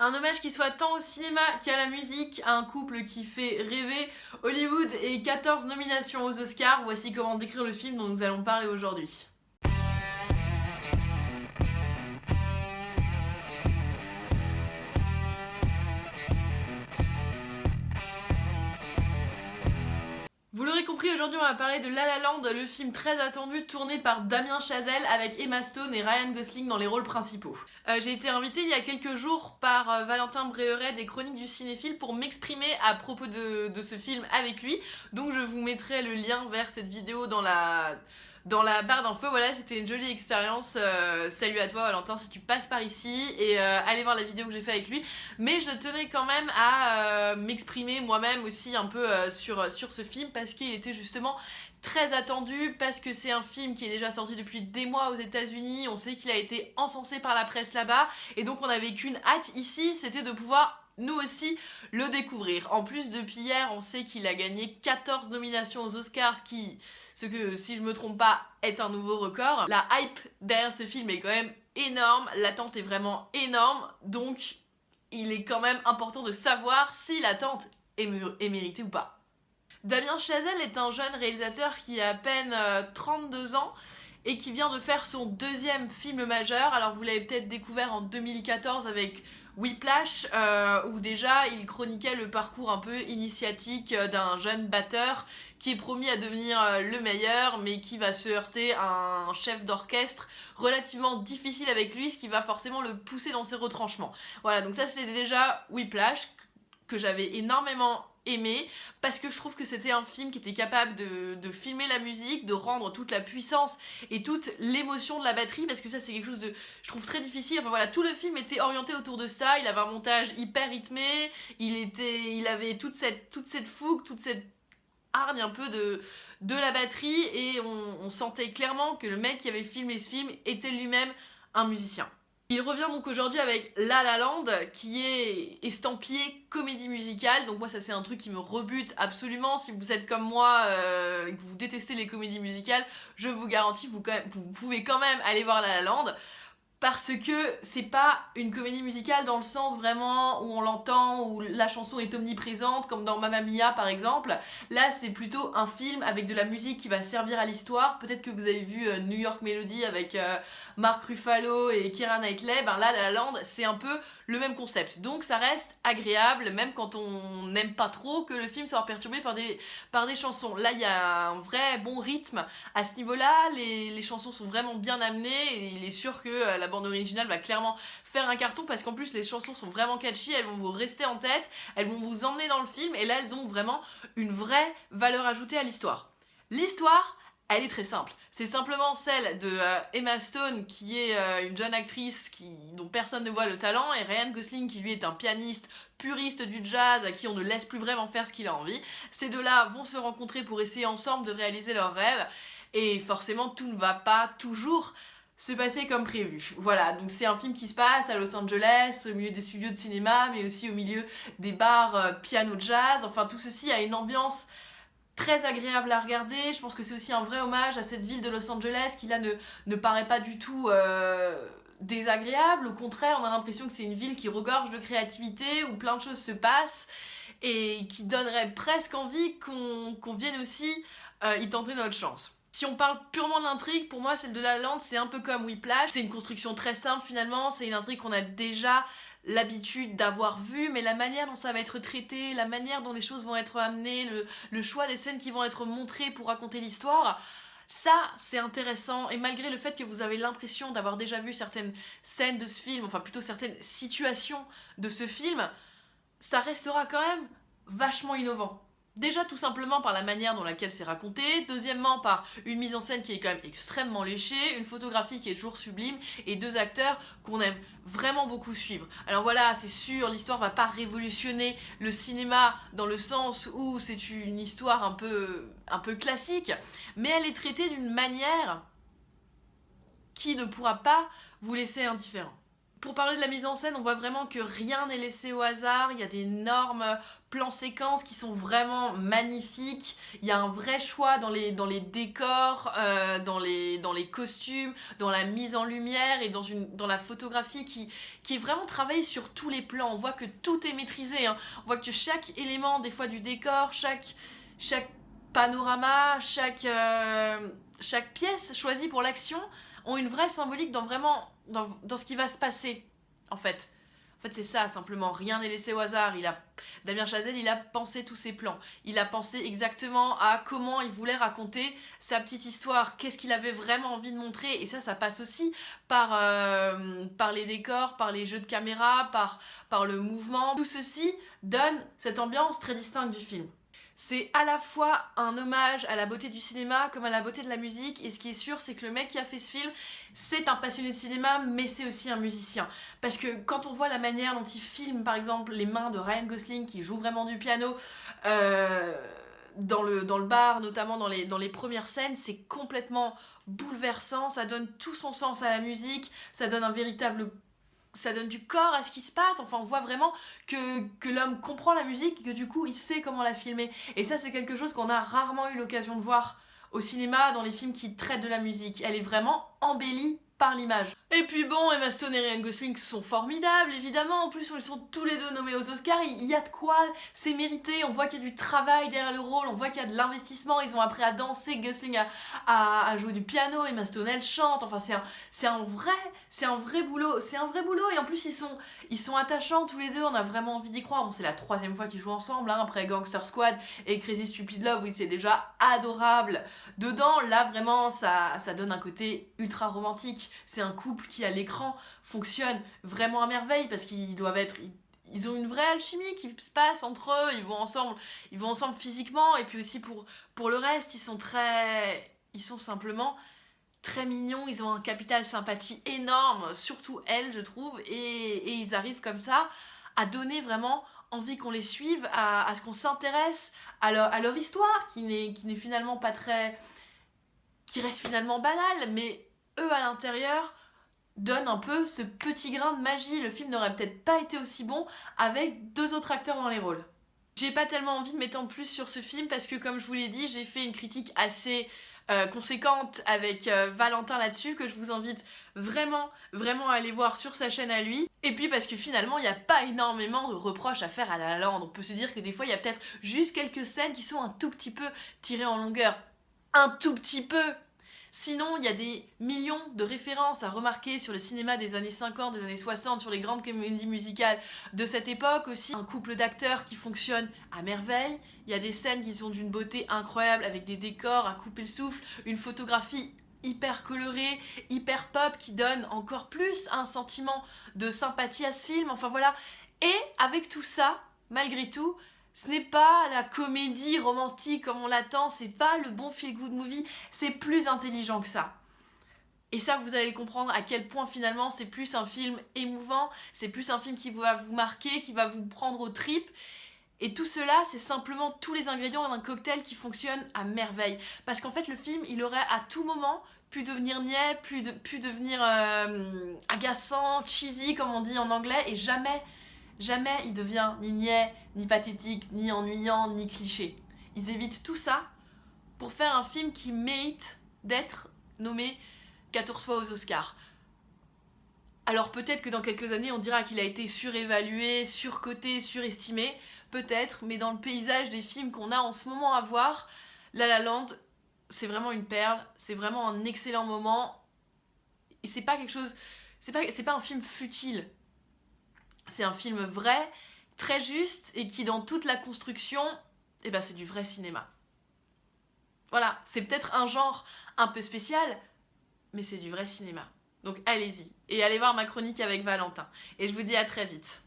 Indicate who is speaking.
Speaker 1: Un hommage qui soit tant au cinéma qu'à la musique, à un couple qui fait rêver Hollywood et 14 nominations aux Oscars. Voici comment décrire le film dont nous allons parler aujourd'hui. Vous l'aurez compris, aujourd'hui on va parler de La La Land, le film très attendu tourné par Damien Chazelle avec Emma Stone et Ryan Gosling dans les rôles principaux. J'ai été invitée il y a quelques jours par Valentin Bréheret des Chroniques du Cinéphile pour m'exprimer à propos de ce film avec lui. Donc je vous mettrai le lien vers cette vidéo dans la barre d'infos. Voilà, c'était une jolie expérience. Salut à toi Valentin si tu passes par ici et allez voir la vidéo que j'ai fait avec lui. Mais je tenais quand même à m'exprimer moi-même aussi un peu sur ce film parce qu'il était justement très attendu, parce que c'est un film qui est déjà sorti depuis des mois aux États-Unis. On sait qu'il a été encensé par la presse là-bas et donc on avait qu'une hâte ici, c'était de pouvoir nous aussi le découvrir. En plus, depuis hier, on sait qu'il a gagné 14 nominations aux Oscars, ce que, si je me trompe pas, est un nouveau record. La hype derrière ce film est quand même énorme, l'attente est vraiment énorme, donc il est quand même important de savoir si l'attente est méritée ou pas. Damien Chazelle est un jeune réalisateur qui a à peine 32 ans et qui vient de faire son deuxième film majeur. Alors vous l'avez peut-être découvert en 2014 avec Whiplash, où déjà il chroniquait le parcours un peu initiatique d'un jeune batteur qui est promis à devenir le meilleur, mais qui va se heurter à un chef d'orchestre relativement difficile avec lui, ce qui va forcément le pousser dans ses retranchements. Voilà, donc ça c'était déjà Whiplash, que j'avais énormément aimé, parce que je trouve que c'était un film qui était capable de filmer la musique, de rendre toute la puissance et toute l'émotion de la batterie, parce que ça c'est quelque chose de, je trouve, très difficile. Enfin voilà, tout le film était orienté autour de ça, il avait un montage hyper rythmé, il avait toute cette fougue, toute cette hargne un peu de la batterie, et on sentait clairement que le mec qui avait filmé ce film était lui-même un musicien. Il revient donc aujourd'hui avec La La Land, qui est estampillé comédie musicale. Donc moi ça c'est un truc qui me rebute absolument. Si vous êtes comme moi et que vous détestez les comédies musicales, je vous garantis vous pouvez quand même aller voir La La Land. Parce que c'est pas une comédie musicale dans le sens vraiment où on l'entend, où la chanson est omniprésente, comme dans Mamma Mia par exemple. Là c'est plutôt un film avec de la musique qui va servir à l'histoire. Peut-être que vous avez vu New York Melody avec Mark Ruffalo et Keira Knightley. Ben là, La La Land c'est un peu le même concept. Donc ça reste agréable, même quand on n'aime pas trop que le film soit perturbé par des chansons. Là il y a un vrai bon rythme à ce niveau-là, les chansons sont vraiment bien amenées et il est sûr que la bande originale va clairement faire un carton, parce qu'en plus les chansons sont vraiment catchy, elles vont vous rester en tête, elles vont vous emmener dans le film, et là elles ont vraiment une vraie valeur ajoutée à l'histoire. L'histoire, elle est très simple. C'est simplement celle de Emma Stone, qui est une jeune actrice dont personne ne voit le talent, et Ryan Gosling, qui lui est un pianiste puriste du jazz, à qui on ne laisse plus vraiment faire ce qu'il a envie. Ces deux-là vont se rencontrer pour essayer ensemble de réaliser leurs rêves, et forcément tout ne va pas toujours se passer comme prévu. Voilà, donc c'est un film qui se passe à Los Angeles, au milieu des studios de cinéma, mais aussi au milieu des bars piano jazz. Enfin, tout ceci a une ambiance très agréable à regarder. Je pense que c'est aussi un vrai hommage à cette ville de Los Angeles qui là ne paraît pas du tout désagréable. Au contraire, on a l'impression que c'est une ville qui regorge de créativité, où plein de choses se passent et qui donnerait presque envie qu'on vienne aussi y tenter notre chance. Si on parle purement de l'intrigue, pour moi celle de La La Land c'est un peu comme Whiplash, c'est une construction très simple finalement, c'est une intrigue qu'on a déjà l'habitude d'avoir vue, mais la manière dont ça va être traité, la manière dont les choses vont être amenées, le choix des scènes qui vont être montrées pour raconter l'histoire, ça c'est intéressant, et malgré le fait que vous avez l'impression d'avoir déjà vu certaines scènes de ce film, enfin plutôt certaines situations de ce film, ça restera quand même vachement innovant. Déjà tout simplement par la manière dont laquelle c'est raconté, deuxièmement par une mise en scène qui est quand même extrêmement léchée, une photographie qui est toujours sublime, et deux acteurs qu'on aime vraiment beaucoup suivre. Alors voilà, c'est sûr, l'histoire va pas révolutionner le cinéma dans le sens où c'est une histoire un peu classique, mais elle est traitée d'une manière qui ne pourra pas vous laisser indifférent. Pour parler de la mise en scène, on voit vraiment que rien n'est laissé au hasard, il y a d'énormes plans séquences qui sont vraiment magnifiques, il y a un vrai choix dans les décors, dans les costumes, dans la mise en lumière et dans la photographie qui est vraiment travaillée sur tous les plans. On voit que tout est maîtrisé, hein. On voit que chaque élément des fois du décor, chaque panorama, chaque pièce choisie pour l'action ont une vraie symbolique dans ce qui va se passer, en fait. En fait, c'est ça, simplement. Rien n'est laissé au hasard. Damien Chazelle, il a pensé tous ses plans. Il a pensé exactement à comment il voulait raconter sa petite histoire. Qu'est-ce qu'il avait vraiment envie de montrer. Et ça passe aussi par les décors, par les jeux de caméra, par le mouvement. Tout ceci donne cette ambiance très distincte du film. C'est à la fois un hommage à la beauté du cinéma comme à la beauté de la musique, et ce qui est sûr, c'est que le mec qui a fait ce film, c'est un passionné de cinéma, mais c'est aussi un musicien. Parce que quand on voit la manière dont il filme, par exemple, les mains de Ryan Gosling, qui joue vraiment du piano, dans le bar, notamment dans les premières scènes, c'est complètement bouleversant, ça donne tout son sens à la musique, ça donne du corps à ce qui se passe. Enfin, on voit vraiment que l'homme comprend la musique et que du coup il sait comment la filmer, et ça c'est quelque chose qu'on a rarement eu l'occasion de voir au cinéma dans les films qui traitent de la musique. Elle est vraiment embellie par l'image. Et puis bon, Emma Stone et Ryan Gosling sont formidables, évidemment. En plus, ils sont tous les deux nommés aux Oscars. Il y a de quoi, c'est mérité. On voit qu'il y a du travail derrière le rôle, on voit qu'il y a de l'investissement. Ils ont appris à danser, Gosling à jouer du piano, Emma Stone elle chante. Enfin, c'est un vrai boulot. C'est un vrai boulot. Et en plus, ils sont attachants tous les deux. On a vraiment envie d'y croire. Bon, c'est la 3e fois qu'ils jouent ensemble, hein, après Gangster Squad et Crazy Stupid Love, où c'est déjà adorable. Dedans, là, vraiment, ça donne un côté ultra romantique. C'est un couple qui à l'écran fonctionne vraiment à merveille, parce qu'ils ont une vraie alchimie qui se passe entre eux. Ils vont ensemble physiquement, et puis aussi pour le reste, ils sont simplement très mignons. Ils ont un capital sympathie énorme, surtout elle, je trouve, et ils arrivent comme ça à donner vraiment envie qu'on les suive, à ce qu'on s'intéresse à leur histoire, qui n'est finalement pas très... qui reste finalement banale, mais eux à l'intérieur donnent un peu ce petit grain de magie. Le film n'aurait peut-être pas été aussi bon avec 2 autres acteurs dans les rôles. J'ai pas tellement envie de m'étendre plus sur ce film parce que, comme je vous l'ai dit, j'ai fait une critique assez conséquente avec Valentin là-dessus, que je vous invite vraiment à aller voir sur sa chaîne à lui. Et puis parce que finalement il n'y a pas énormément de reproches à faire à La La Land. On peut se dire que des fois il y a peut-être juste quelques scènes qui sont un tout petit peu tirées en longueur. Un tout petit peu. Sinon, il y a des millions de références à remarquer sur le cinéma des années 50, des années 60, sur les grandes comédies musicales de cette époque aussi. Un couple d'acteurs qui fonctionne à merveille. Il y a des scènes qui sont d'une beauté incroyable, avec des décors à couper le souffle, une photographie hyper colorée, hyper pop, qui donne encore plus un sentiment de sympathie à ce film. Enfin voilà. Et avec tout ça, malgré tout, ce n'est pas la comédie romantique comme on l'attend, c'est pas le bon feel-good movie, c'est plus intelligent que ça. Et ça, vous allez le comprendre à quel point finalement c'est plus un film émouvant, c'est plus un film qui va vous marquer, qui va vous prendre aux tripes. Et tout cela, c'est simplement tous les ingrédients d'un cocktail qui fonctionne à merveille. Parce qu'en fait, le film, il aurait à tout moment pu devenir niais, pu devenir agaçant, cheesy comme on dit en anglais, et jamais il devient ni niais, ni pathétique, ni ennuyant, ni cliché. Ils évitent tout ça pour faire un film qui mérite d'être nommé 14 fois aux Oscars. Alors peut-être que dans quelques années on dira qu'il a été surévalué, surcoté, surestimé, peut-être, mais dans le paysage des films qu'on a en ce moment à voir, La La Land, c'est vraiment une perle, c'est vraiment un excellent moment, et c'est pas quelque chose... c'est pas un film futile. C'est un film vrai, très juste, et qui dans toute la construction, eh ben c'est du vrai cinéma. Voilà, c'est peut-être un genre un peu spécial, mais c'est du vrai cinéma. Donc allez-y, et allez voir ma chronique avec Valentin. Et je vous dis à très vite.